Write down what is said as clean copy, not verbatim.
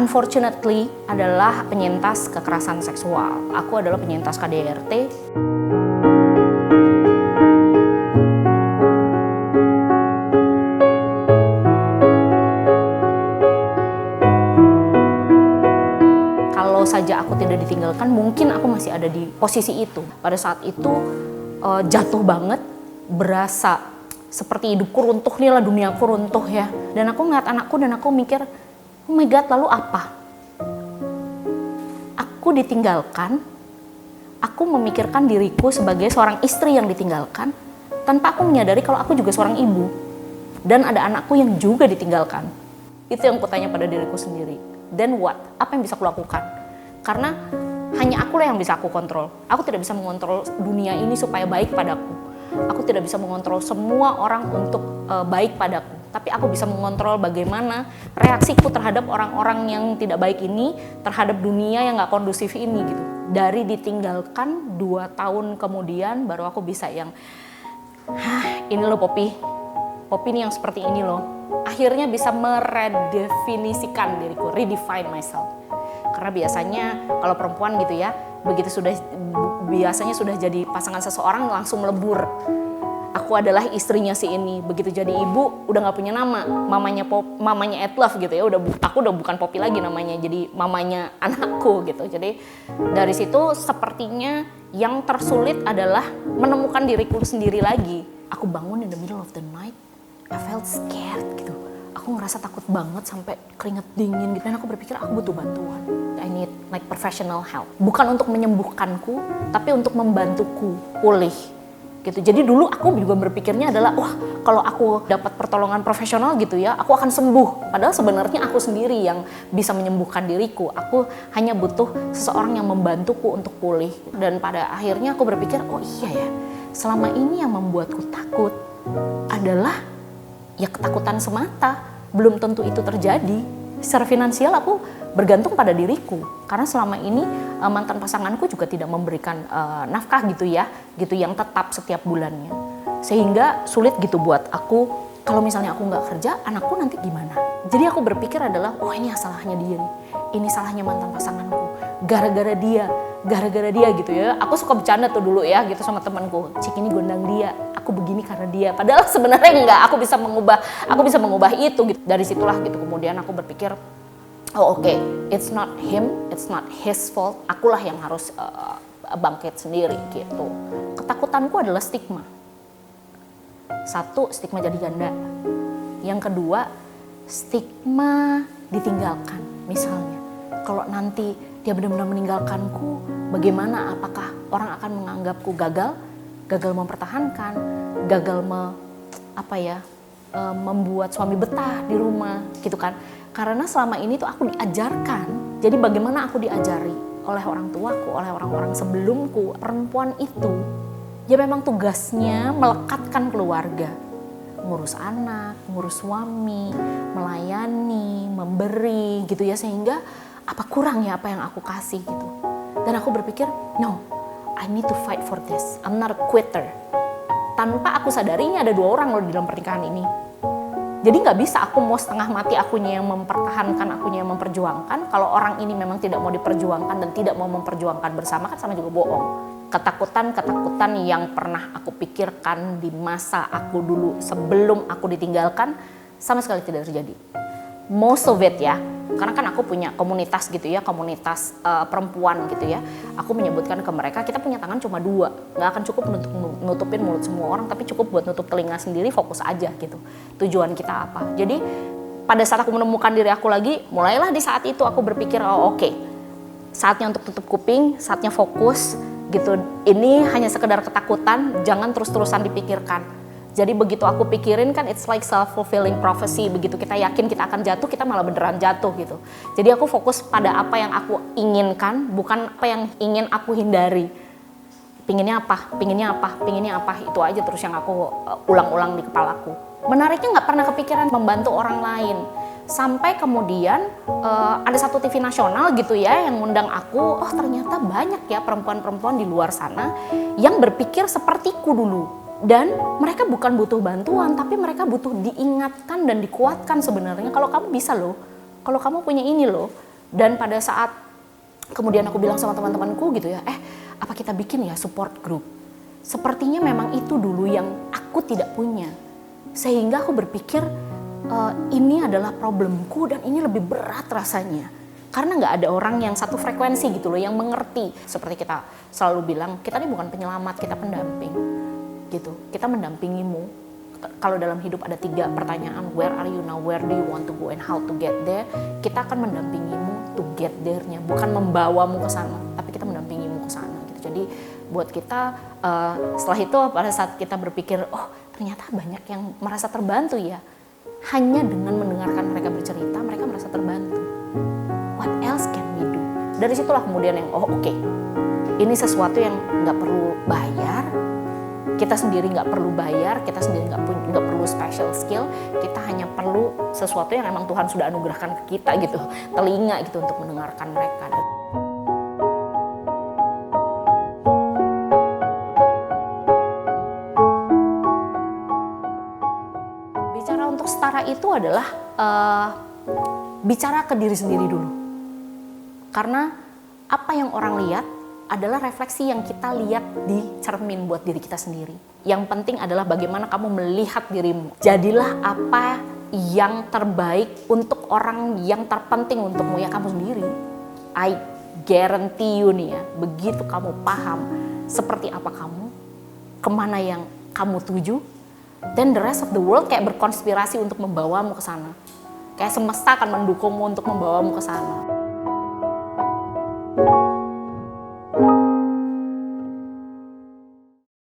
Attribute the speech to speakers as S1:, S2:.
S1: unfortunately adalah penyintas kekerasan seksual. Aku adalah penyintas KDRT. Kalau saja aku tidak ditinggalkan, mungkin aku masih ada di posisi itu. Pada saat itu jatuh banget, berasa seperti hidupku runtuh, nih lah duniaku runtuh ya. Dan aku ngeliat anakku dan aku mikir, oh my God, lalu apa? Aku ditinggalkan, aku memikirkan diriku sebagai seorang istri yang ditinggalkan, tanpa aku menyadari kalau aku juga seorang ibu. Dan ada anakku yang juga ditinggalkan. Itu yang kutanya pada diriku sendiri. Then what? Apa yang bisa aku lakukan? Karena hanya akulah yang bisa aku kontrol. Aku tidak bisa mengontrol dunia ini supaya baik padaku. Aku tidak bisa mengontrol semua orang untuk baik padaku. Tapi aku bisa mengontrol bagaimana reaksiku terhadap orang-orang yang tidak baik ini, terhadap dunia yang gak kondusif ini gitu. Dari ditinggalkan 2 tahun kemudian baru aku bisa yang, ini loh Poppy ini yang seperti ini loh. Akhirnya bisa meredefinisikan diriku, redefine myself. Karena biasanya kalau perempuan gitu ya, biasanya sudah jadi pasangan seseorang langsung melebur. Aku adalah istrinya si ini. Begitu jadi ibu udah nggak punya nama, mamanya Etlove gitu ya. Aku udah bukan Poppy lagi namanya, jadi mamanya anakku gitu. Jadi dari situ sepertinya yang tersulit adalah menemukan diriku sendiri lagi. Aku bangun in the middle of the night, I felt scared gitu. Aku ngerasa takut banget sampai keringet dingin gitu. Dan aku berpikir aku butuh bantuan. I need like professional help. Bukan untuk menyembuhkanku, tapi untuk membantuku pulih gitu. Jadi dulu aku juga berpikirnya adalah, wah kalau aku dapat pertolongan profesional gitu ya, aku akan sembuh. Padahal sebenarnya aku sendiri yang bisa menyembuhkan diriku. Aku hanya butuh seseorang yang membantuku untuk pulih. Dan pada akhirnya aku berpikir, oh iya ya, selama ini yang membuatku takut adalah ya ketakutan semata. Belum tentu itu terjadi. Secara finansial aku bergantung pada diriku. Karena selama ini mantan pasanganku juga tidak memberikan nafkah gitu ya, gitu yang tetap setiap bulannya. Sehingga sulit gitu buat aku, kalau misalnya aku nggak kerja, anakku nanti gimana? Jadi aku berpikir adalah, oh ini salahnya dia nih. Ini salahnya mantan pasanganku. Gara-gara dia gitu ya. Aku suka bercanda tuh dulu ya gitu sama temanku. Cik ini gondang dia, aku begini karena dia. Padahal sebenarnya enggak, aku bisa mengubah itu gitu. Dari situlah gitu kemudian aku berpikir, oh oke, it's not him, it's not his fault. Akulah yang harus bangkit sendiri gitu. Ketakutanku adalah stigma. 1, stigma jadi janda. Yang kedua, stigma ditinggalkan. Misalnya, kalau nanti dia benar-benar meninggalkanku, bagaimana? Apakah orang akan menganggapku gagal mempertahankan, gagal membuat suami betah di rumah, gitu kan? Karena selama ini tuh aku diajarkan. Jadi bagaimana aku diajari oleh orang tuaku, oleh orang-orang sebelumku, perempuan itu ya memang tugasnya melekatkan keluarga, ngurus anak, ngurus suami, melayani, memberi, gitu ya, sehingga apa kurang ya apa yang aku kasih gitu. Dan aku berpikir, no, I need to fight for this. I'm not a quitter. Tanpa aku sadari ini ada 2 orang loh di dalam pernikahan ini. Jadi nggak bisa aku mau setengah mati akunya yang mempertahankan, akunya yang memperjuangkan. Kalau orang ini memang tidak mau diperjuangkan dan tidak mau memperjuangkan bersama, kan sama juga bohong. Ketakutan yang pernah aku pikirkan di masa aku dulu sebelum aku ditinggalkan sama sekali tidak terjadi. Most of it ya, karena kan aku punya komunitas gitu ya, komunitas perempuan gitu ya. Aku menyebutkan ke mereka, kita punya tangan cuma 2, nggak akan cukup untuk nutupin mulut semua orang, tapi cukup buat nutup telinga sendiri, fokus aja gitu. Tujuan kita apa? Jadi pada saat aku menemukan diri aku lagi, mulailah di saat itu aku berpikir, oh oke, saatnya untuk tutup kuping, saatnya fokus gitu. Ini hanya sekedar ketakutan, jangan terus-terusan dipikirkan. Jadi begitu aku pikirin kan it's like self-fulfilling prophecy. Begitu kita yakin kita akan jatuh, kita malah beneran jatuh gitu. Jadi aku fokus pada apa yang aku inginkan, bukan apa yang ingin aku hindari. Pinginnya apa, itu aja terus yang aku ulang-ulang di kepalaku. Menariknya nggak pernah kepikiran membantu orang lain. Sampai kemudian ada satu TV nasional gitu ya yang ngundang aku, oh ternyata banyak ya perempuan-perempuan di luar sana yang berpikir sepertiku dulu. Dan mereka bukan butuh bantuan, tapi mereka butuh diingatkan dan dikuatkan sebenarnya. Kalau kamu bisa loh, kalau kamu punya ini loh, Dan pada saat kemudian aku bilang sama teman-temanku gitu ya, apa kita bikin ya support group? Sepertinya memang itu dulu yang aku tidak punya. Sehingga aku berpikir ini adalah problemku dan ini lebih berat rasanya. Karena nggak ada orang yang satu frekuensi gitu loh, yang mengerti. Seperti kita selalu bilang, kita ini bukan penyelamat, kita pendamping. Gitu, kita mendampingimu. Kalau dalam hidup ada 3 pertanyaan, where are you now, where do you want to go, and how to get there, kita akan mendampingimu to get there-nya, bukan membawamu ke sana, tapi kita mendampingimu ke sana gitu. Jadi buat kita setelah itu pada saat kita berpikir, oh ternyata banyak yang merasa terbantu ya, hanya dengan mendengarkan mereka bercerita, mereka merasa terbantu. What else can we do? Dari situlah kemudian yang oke, ini sesuatu yang nggak perlu bayar. Kita sendiri nggak perlu bayar, kita sendiri nggak perlu special skill, kita hanya perlu sesuatu yang emang Tuhan sudah anugerahkan ke kita gitu, telinga gitu untuk mendengarkan mereka. Bicara untuk setara itu adalah bicara ke diri sendiri dulu, karena apa yang orang lihat adalah refleksi yang kita lihat di cermin buat diri kita sendiri. Yang penting adalah bagaimana kamu melihat dirimu. Jadilah apa yang terbaik untuk orang yang terpenting untukmu, ya kamu sendiri. I guarantee you nih ya, begitu kamu paham seperti apa kamu, kemana yang kamu tuju, then the rest of the world kayak berkonspirasi untuk membawamu ke sana. Kayak semesta akan mendukungmu untuk membawamu ke sana.